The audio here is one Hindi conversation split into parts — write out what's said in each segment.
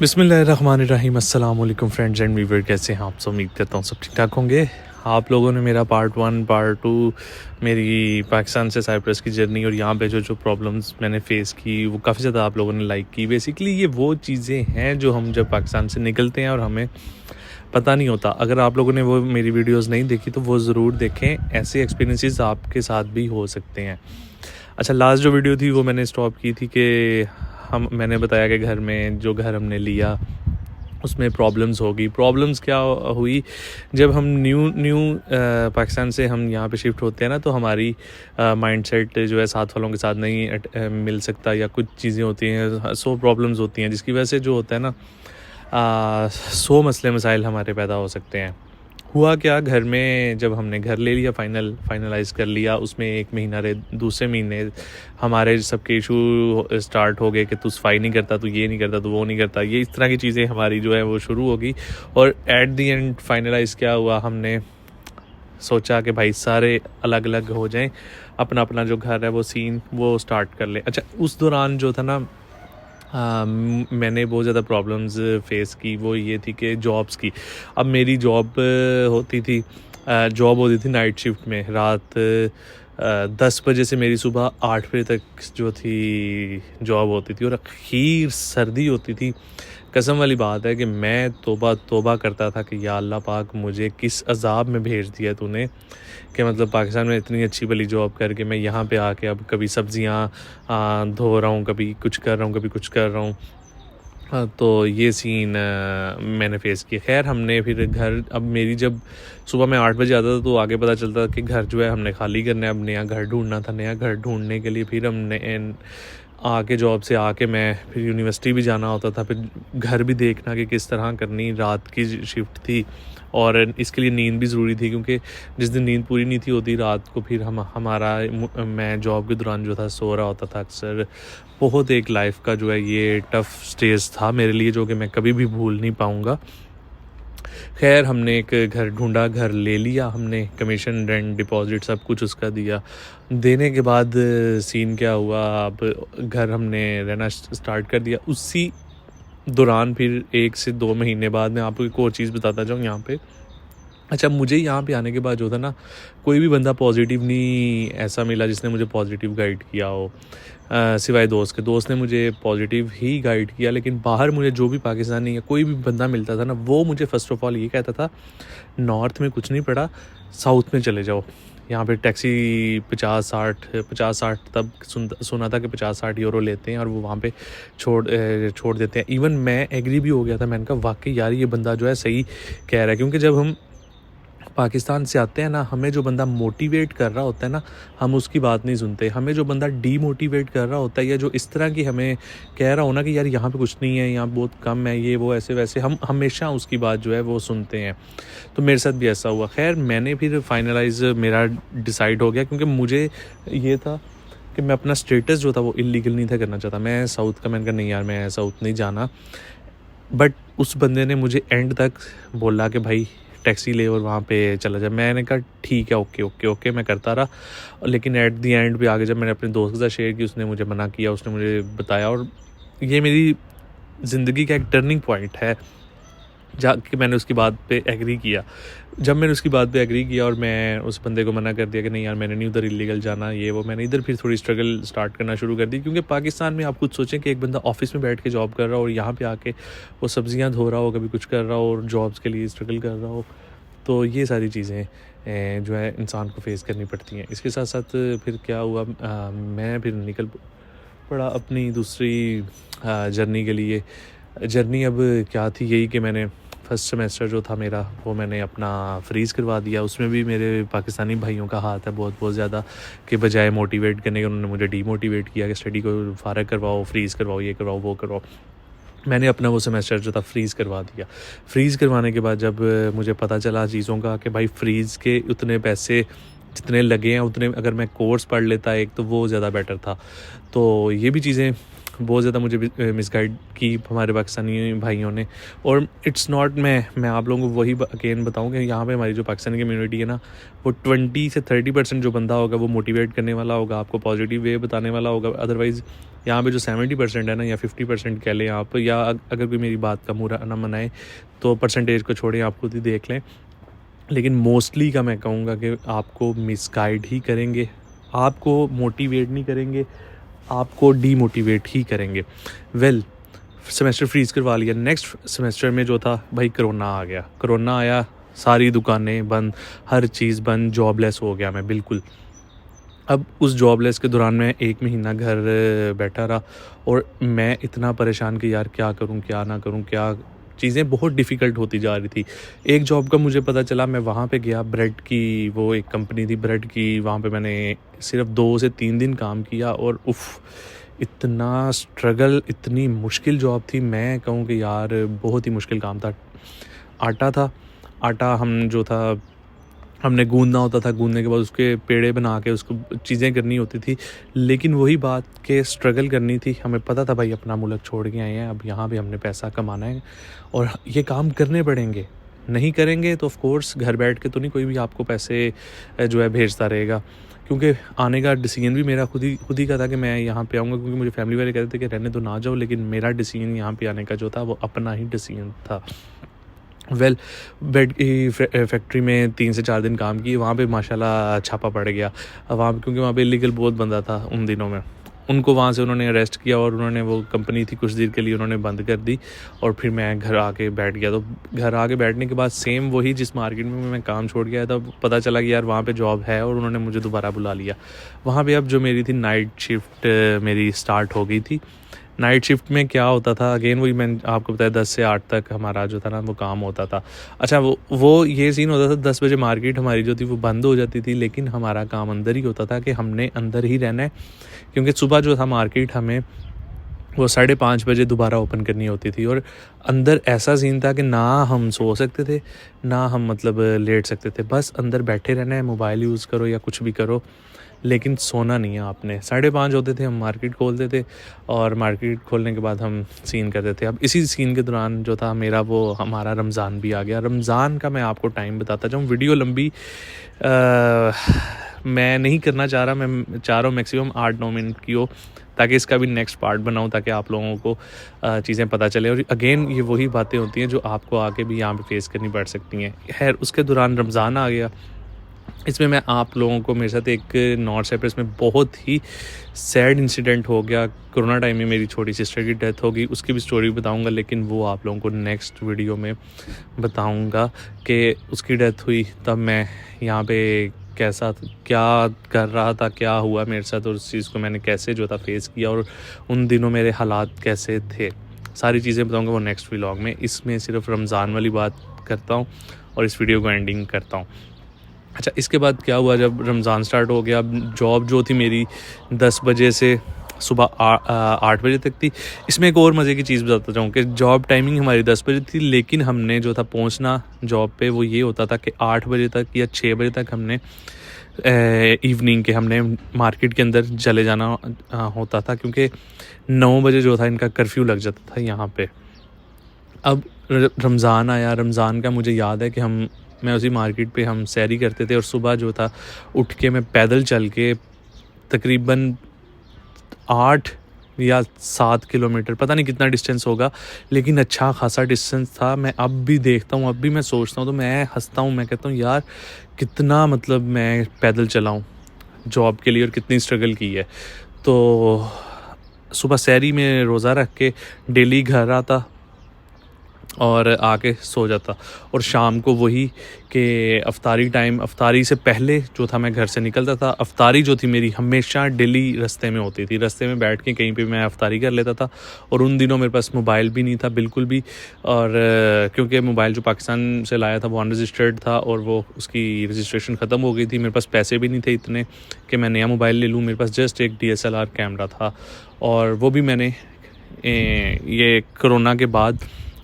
बिस्मिल्लाहिर्रहमानिर्रहीम। अस्सलाम वालेकुम फ्रेंड्स एंड व्यूअर, कैसे हैं आप सब? उम्मीद करता हूँ सब ठीक ठाक होंगे। आप लोगों ने मेरा पार्ट 1 पार्ट 2 मेरी पाकिस्तान से साइप्रस की जर्नी और यहाँ पे जो प्रॉब्लम्स मैंने फ़ेस की वो काफ़ी ज़्यादा आप लोगों ने लाइक की। बेसिकली ये वो चीज़ें हैं जो हम जब पाकिस्तान से निकलते हैं और हमें पता नहीं होता। अगर आप लोगों ने वो मेरी वीडियोज़ नहीं देखी तो वो ज़रूर देखें, ऐसे एक्सपीरियंसेस आपके साथ भी हो सकते हैं। अच्छा, लास्ट जो वीडियो थी वो मैंने स्टॉप की थी कि मैंने बताया कि घर में जो घर हमने लिया उसमें प्रॉब्लम्स होगी। प्रॉब्लम्स क्या हुई, जब हम न्यू पाकिस्तान से हम यहाँ पे शिफ्ट होते हैं ना, तो हमारी माइंडसेट जो है साथ वालों के साथ नहीं मिल सकता, या कुछ चीज़ें होती हैं, 100 प्रॉब्लम्स होती हैं, जिसकी वजह से जो होता है ना 100 मसले मसाइल हमारे पैदा हो सकते हैं। हुआ क्या, घर में जब हमने घर ले लिया, फाइनलाइज़ कर लिया, उसमें 1 महीना रहे, दूसरे महीने हमारे सबके इशू स्टार्ट हो गए कि तू सफाई नहीं करता, तू ये नहीं करता, तू वो नहीं करता, ये इस तरह की चीज़ें हमारी जो है वो शुरू हो गई। और एट दी एंड फाइनलाइज़ क्या हुआ, हमने सोचा कि भाई सारे अलग अलग हो जाएं, अपना अपना जो घर है वो सीन वो स्टार्ट कर लें। अच्छा, उस दौरान जो था ना मैंने बहुत ज़्यादा प्रॉब्लम्स फेस की। वो ये थी कि जॉब्स की। अब मेरी जॉब होती थी नाइट शिफ्ट में। रात 10 बजे से मेरी सुबह 8 बजे तक जो थी जॉब होती थी, और अखीर सर्दी होती थी। कसम वाली बात है कि मैं तौबा करता था कि या अल्लाह पाक, मुझे किस अज़ाब में भेज दिया तूने, कि मतलब पाकिस्तान में इतनी अच्छी भली जॉब करके मैं यहाँ पे आके अब कभी सब्जियाँ धो रहा हूँ, कभी कुछ कर रहा हूँ, कभी कुछ कर रहा हूँ। तो ये सीन मैंने फ़ेस किया। ख़ैर, हमने फिर घर, अब मेरी जब सुबह मैं 8 बजे आता था तो आगे पता चलता था कि घर जो है हमने खाली करना है, अब नया घर ढूँढना था। नया घर ढूँढने के लिए फिर हमने आके जॉब से आके मैं फिर यूनिवर्सिटी भी जाना होता था, फिर घर भी देखना कि किस तरह करनी। रात की शिफ्ट थी और इसके लिए नींद भी ज़रूरी थी, क्योंकि जिस दिन नींद पूरी नहीं थी होती रात को, फिर मैं जॉब के दौरान जो था सो रहा होता था अक्सर। बहुत एक लाइफ का जो है ये टफ़ स्टेज था मेरे लिए, जो कि मैं कभी भी भूल नहीं पाऊँगा। खैर, हमने एक घर ढूंढा, घर ले लिया हमने, कमीशन, रेंट, डिपॉजिट सब कुछ उसका दिया। देने के बाद सीन क्या हुआ, अब घर हमने रहना स्टार्ट कर दिया। उसी दौरान फिर 1 से 2 महीने बाद मैं आपको एक और चीज़ बताता जाऊँ यहाँ पे। अच्छा, मुझे यहाँ पे आने के बाद जो था ना, कोई भी बंदा पॉजिटिव नहीं ऐसा मिला जिसने मुझे पॉजिटिव गाइड किया हो, सिवाय दोस्त के। दोस्त ने मुझे पॉजिटिव ही गाइड किया, लेकिन बाहर मुझे जो भी पाकिस्तानी या कोई भी बंदा मिलता था ना, वो मुझे फ़र्स्ट ऑफ़ ऑल ये कहता था, नॉर्थ में कुछ नहीं पड़ा, साउथ में चले जाओ। यहाँ पे टैक्सी 50-60 तब सुना था कि 50-60 यूरो लेते हैं, और वो वहाँ पे छोड़ देते हैं। इवन मैं एग्री भी हो गया था। मैंने कहा वाकई यार, ये बंदा जो है सही कह रहा है, क्योंकि जब हम पाकिस्तान से आते हैं ना, हमें जो बंदा मोटिवेट कर रहा होता है ना, हम उसकी बात नहीं सुनते। हमें जो बंदा डीमोटिवेट कर रहा होता है, या जो इस तरह की हमें कह रहा हो ना कि यार यहाँ पे कुछ नहीं है, यहाँ बहुत कम है, ये वो ऐसे वैसे, हम हमेशा उसकी बात जो है वो सुनते हैं। तो मेरे साथ भी ऐसा हुआ। खैर, मैंने फिर फाइनलाइज मेरा डिसाइड हो गया, क्योंकि मुझे ये था कि मैं अपना स्टेटस जो था वो इलीगल नहीं था करना चाहता। मैं साउथ का, मैंने कहा नहीं यार, मैं साउथ नहीं जाना। बट उस बंदे ने मुझे एंड तक बोला कि भाई टैक्सी ले और वहाँ पे चला जा। मैंने कहा ठीक है, ओके ओके ओके, मैं करता रहा। लेकिन एट दी एंड पे आगे जब मैंने अपने दोस्त के साथ शेयर की, उसने मुझे मना किया, उसने मुझे बताया, और ये मेरी ज़िंदगी का एक टर्निंग पॉइंट है, जाके मैंने उसकी बात पे एग्री किया। जब मैंने उसकी बात पे एग्री किया और मैं उस बंदे को मना कर दिया कि नहीं यार, मैंने नहीं उधर इलीगल जाना, ये वो, मैंने इधर फिर थोड़ी स्ट्रगल स्टार्ट करना शुरू कर दी। क्योंकि पाकिस्तान में आप कुछ सोचें कि एक बंदा ऑफिस में बैठ के जॉब कर रहा हो और यहाँ पे आके वो सब्जियाँ धो रहा हो, कभी कुछ कर रहा हो, और जॉब्स के लिए स्ट्रगल कर रहा हो। तो ये सारी चीज़ें जो है इंसान को फेस करनी पड़ती हैं। इसके साथ साथ फिर क्या हुआ, मैं फिर निकल पड़ा अपनी दूसरी जर्नी के लिए। जर्नी अब क्या थी, यही कि मैंने फर्स्ट सेमेस्टर जो था मेरा, वो मैंने अपना फ्रीज़ करवा दिया। उसमें भी मेरे पाकिस्तानी भाइयों का हाथ है बहुत ज़्यादा, कि बजाय मोटिवेट करने के उन्होंने मुझे डीमोटिवेट किया कि स्टडी को फ़ारग करवाओ, फ्रीज़ करवाओ, ये करवाओ, वो करवाओ। मैंने अपना वो सेमेस्टर जो था फ्रीज़ करवा दिया। फ्रीज़ करवाने के बाद जब मुझे पता चला चीज़ों का कि भाई फ्रीज़ के उतने पैसे जितने लगे हैं, उतने अगर मैं कोर्स पढ़ लेता एक, तो वो ज़्यादा बेटर था। तो ये भी चीज़ें बहुत ज़्यादा मुझे मिसगाइड की हमारे पाकिस्तानी भाइयों ने। और इट्स नॉट मैं आप लोगों को वही अगेन बताऊं कि यहाँ पे हमारी जो पाकिस्तानी कम्युनिटी है ना, वो 20 से 30% जो बंदा होगा वो मोटिवेट करने वाला होगा, आपको पॉजिटिव वे बताने वाला होगा। अदरवाइज़ यहाँ पे जो 70% है ना, या 50% कह लें आप, या अगर कोई मेरी बात का बुरा ना मनाए तो परसेंटेज को छोड़ें, आप खुद ही देख लें, लेकिन मोस्टली का मैं कहूँगा कि आपको मिसगाइड ही करेंगे, आपको मोटिवेट नहीं करेंगे, आपको डीमोटिवेट ही करेंगे। सेमेस्टर फ्रीज़ करवा लिया। नेक्स्ट सेमेस्टर में जो था भाई कोरोना आ गया। कोरोना आया, सारी दुकानें बंद, हर चीज़ बंद, जॉबलेस हो गया मैं बिल्कुल। अब उस जॉबलेस के दौरान मैं 1 महीना घर बैठा रहा और मैं इतना परेशान कि यार क्या करूं क्या ना करूं, क्या चीज़ें बहुत डिफ़िकल्ट होती जा रही थी। एक जॉब का मुझे पता चला, मैं वहाँ पे गया, ब्रेड की वो एक कंपनी थी ब्रेड की, वहाँ पे मैंने सिर्फ 2 से 3 दिन काम किया और उफ़, इतना स्ट्रगल, इतनी मुश्किल जॉब थी। मैं कहूँ कि यार बहुत ही मुश्किल काम था। आटा था, आटा हम जो था हमने गूँदना होता था, गूँदने के बाद उसके पेड़े बना के उसको चीज़ें करनी होती थी। लेकिन वही बात कि स्ट्रगल करनी थी। हमें पता था भाई अपना मुल्क छोड़ के आए हैं, अब यहाँ भी हमने पैसा कमाना है और ये काम करने पड़ेंगे। नहीं करेंगे तो ऑफ़ कोर्स घर बैठ के तो नहीं कोई भी आपको पैसे जो है भेजता रहेगा। क्योंकि आने का डिसीजन भी मेरा खुद ही का था कि मैं यहाँ पे आऊँगा, क्योंकि मुझे फैमिली वाले कहते थे कि रहने तो ना जाओ, लेकिन मेरा डिसीजन यहाँ पे आने का जो था वो अपना ही डिसीजन था। बेड की फैक्ट्री में 3 से 4 दिन काम किए, वहाँ पे माशाल्लाह छापा पड़ गया वहाँ पे, क्योंकि वहाँ पे इलीगल बहुत बंदा था उन दिनों में। उनको वहाँ से उन्होंने अरेस्ट किया और उन्होंने वो कंपनी थी कुछ देर के लिए उन्होंने बंद कर दी और फिर मैं घर आके बैठ गया। तो घर आके बैठने के बाद सेम वही जिस मार्केट में मैं काम छोड़ गया था, पता चला कि यार वहाँ पे जॉब है और उन्होंने मुझे दोबारा बुला लिया। वहाँ पे अब जो मेरी थी नाइट शिफ्ट मेरी स्टार्ट हो गई थी। नाइट शिफ्ट में क्या होता था, अगेन वही मैंने आपको बताया 10 से 8 तक हमारा जो था ना वो काम होता था। अच्छा वो ये सीन होता था, 10 बजे मार्केट हमारी जो थी वो बंद हो जाती थी, लेकिन हमारा काम अंदर ही होता था कि हमने अंदर ही रहना है, क्योंकि सुबह जो था मार्केट हमें वो 5:30 बजे दोबारा ओपन करनी होती थी। और अंदर ऐसा सीन था कि ना हम सो सकते थे, ना हम मतलब लेट सकते थे, बस अंदर बैठे रहना है, मोबाइल यूज़ करो या कुछ भी करो, लेकिन सोना नहीं है आपने। 5:30 होते थे, हम मार्केट खोलते थे और मार्केट खोलने के बाद हम सीन करते थे। अब इसी सीन के दौरान जो था मेरा वो हमारा रमज़ान भी आ गया। रमज़ान का मैं आपको टाइम बताता जाऊँ, वीडियो लंबी मैं नहीं करना चाह रहा, मैं चाह रहा हूँ मैक्सिमम 8-9 मिनट की हो, ताकि इसका भी नेक्स्ट पार्ट बनाऊँ, ताकि आप लोगों को चीज़ें पता चले। और अगेन ये वही बातें होती हैं जो आपको आके भी यहाँ पे फेस करनी पड़ सकती हैं। खैर उसके दौरान रमज़ान आ गया, इसमें मैं आप लोगों को, मेरे साथ एक नॉर्थ साइप्रस में बहुत ही सैड इंसिडेंट हो गया। कोरोना टाइम में मेरी छोटी सिस्टर की डेथ हो गई, उसकी भी स्टोरी बताऊंगा, लेकिन वो आप लोगों को नेक्स्ट वीडियो में बताऊंगा कि उसकी डेथ हुई तब मैं यहाँ पे कैसा क्या कर रहा था, क्या हुआ मेरे साथ और उस चीज़ को मैंने कैसे जो था फेस किया और उन दिनों मेरे हालात कैसे थे। सारी चीज़ें बताऊँगा वो नेक्स्ट व्लॉग में। इसमें सिर्फ रमज़ान वाली बात करता हूँ और इस वीडियो को एंडिंग करता हूँ। अच्छा, इसके बाद क्या हुआ, जब रमज़ान स्टार्ट हो गया, जॉब जो थी मेरी 10 बजे से सुबह 8 बजे तक थी। इसमें एक और मज़े की चीज़ बताता जाऊँ कि जॉब टाइमिंग हमारी 10 बजे थी, लेकिन हमने जो था पहुँचना जॉब पे वो ये होता था कि 8 बजे तक या 6 बजे तक हमने इवनिंग के हमने मार्केट के अंदर चले जाना होता था, क्योंकि 9 बजे जो था इनका कर्फ्यू लग जाता था यहाँ पे। अब रमज़ान आया, रमज़ान का मुझे याद है कि मैं उसी मार्केट पे हम सैरी करते थे और सुबह जो था उठ के मैं पैदल चल के तकरीबन 8 या 7 किलोमीटर, पता नहीं कितना डिस्टेंस होगा, लेकिन अच्छा खासा डिस्टेंस था। मैं अब भी देखता हूँ, अब भी मैं सोचता हूँ तो मैं हंसता हूँ, मैं कहता हूँ यार कितना मतलब मैं पैदल चला हूँ जॉब के लिए और कितनी स्ट्रगल की है। तो सुबह सैरी में रोज़ा रख के डेली घर आता और आके सो जाता, और शाम को वही कि अफ्तारी टाइम, अफ्तारी से पहले जो था मैं घर से निकलता था। अफ्तारी जो थी मेरी हमेशा डेली रास्ते में होती थी, रास्ते में बैठ के कहीं पे मैं अफ्तारी कर लेता था। और उन दिनों मेरे पास मोबाइल भी नहीं था बिल्कुल भी, और क्योंकि मोबाइल जो पाकिस्तान से लाया था वो अनरजिस्टर्ड था और वो उसकी रजिस्ट्रेशन ख़त्म हो गई थी। मेरे पास पैसे भी नहीं थे इतने कि मैं नया मोबाइल ले लूँ। मेरे पास जस्ट एक DSLR कैमरा था, और वो भी मैंने ये कोरोना के बाद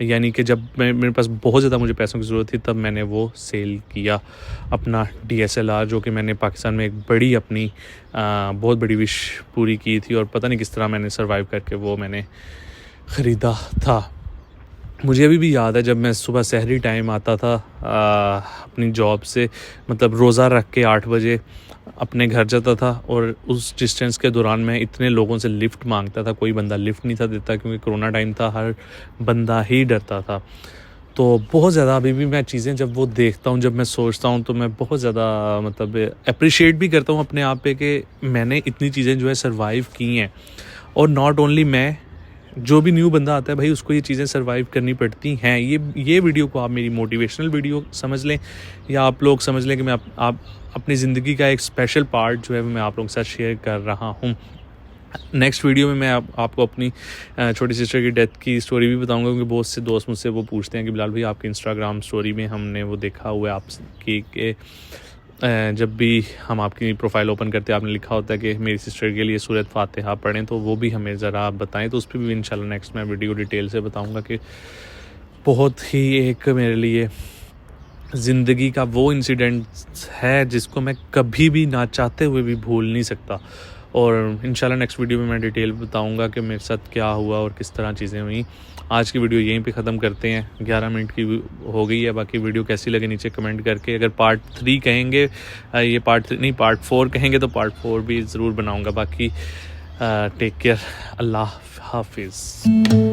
यानी कि जब मेरे पास बहुत ज़्यादा मुझे पैसों की ज़रूरत थी, तब मैंने वो सेल किया अपना DSLR, जो कि मैंने पाकिस्तान में एक बड़ी अपनी बहुत बड़ी विश पूरी की थी, और पता नहीं किस तरह मैंने सर्वाइव करके वो मैंने ख़रीदा था। मुझे अभी भी याद है जब मैं सुबह सहरी टाइम आता था अपनी जॉब से, मतलब रोज़ा रख के 8 बजे अपने घर जाता था, और उस डिस्टेंस के दौरान मैं इतने लोगों से लिफ्ट मांगता था, कोई बंदा लिफ्ट नहीं था देता, क्योंकि कोरोना टाइम था, हर बंदा ही डरता था। तो बहुत ज़्यादा अभी भी मैं चीज़ें जब वो देखता हूँ, जब मैं सोचता हूँ, तो मैं बहुत ज़्यादा मतलब अप्रिशिएट भी करता हूँ अपने आप पे कि मैंने इतनी चीज़ें जो है सर्वाइव की हैं। और नॉट ओनली मैं, जो भी न्यू बंदा आता है भाई, उसको ये चीज़ें सर्वाइव करनी पड़ती हैं। ये वीडियो को आप मेरी मोटिवेशनल वीडियो समझ लें, या आप लोग समझ लें कि मैं आप अपनी ज़िंदगी का एक स्पेशल पार्ट जो है मैं आप लोगों के साथ शेयर कर रहा हूँ। नेक्स्ट वीडियो में मैं आपको अपनी छोटी सिस्टर की डेथ की स्टोरी भी बताऊंगा, क्योंकि बहुत से दोस्त मुझसे वो पूछते हैं कि बिलाल भाई, आपकी इंस्टाग्राम स्टोरी में हमने वो देखा हुआ है आपकी कि जब भी हम आपकी प्रोफाइल ओपन करते हैं आपने लिखा होता है कि मेरी सिस्टर के लिए सूरत फातिहा पढ़ें, तो वो भी हमें ज़रा आप बताएं। तो उस पर भी इंशाल्लाह नेक्स्ट मैं वीडियो डिटेल से बताऊंगा कि बहुत ही एक मेरे लिए ज़िंदगी का वो इंसिडेंट है जिसको मैं कभी भी ना चाहते हुए भी भूल नहीं सकता। और इंशाल्लाह नेक्स्ट वीडियो में मैं डिटेल बताऊंगा कि मेरे साथ क्या हुआ और किस तरह चीज़ें हुई। आज की वीडियो यहीं पे ख़त्म करते हैं, 11 मिनट की हो गई है। बाकी वीडियो कैसी लगे नीचे कमेंट करके, अगर पार्ट 3 कहेंगे, ये पार्ट 3 नहीं पार्ट 4 कहेंगे, तो पार्ट 4 भी ज़रूर बनाऊँगा। बाकी टेक केयर, अल्लाह हाफिज़।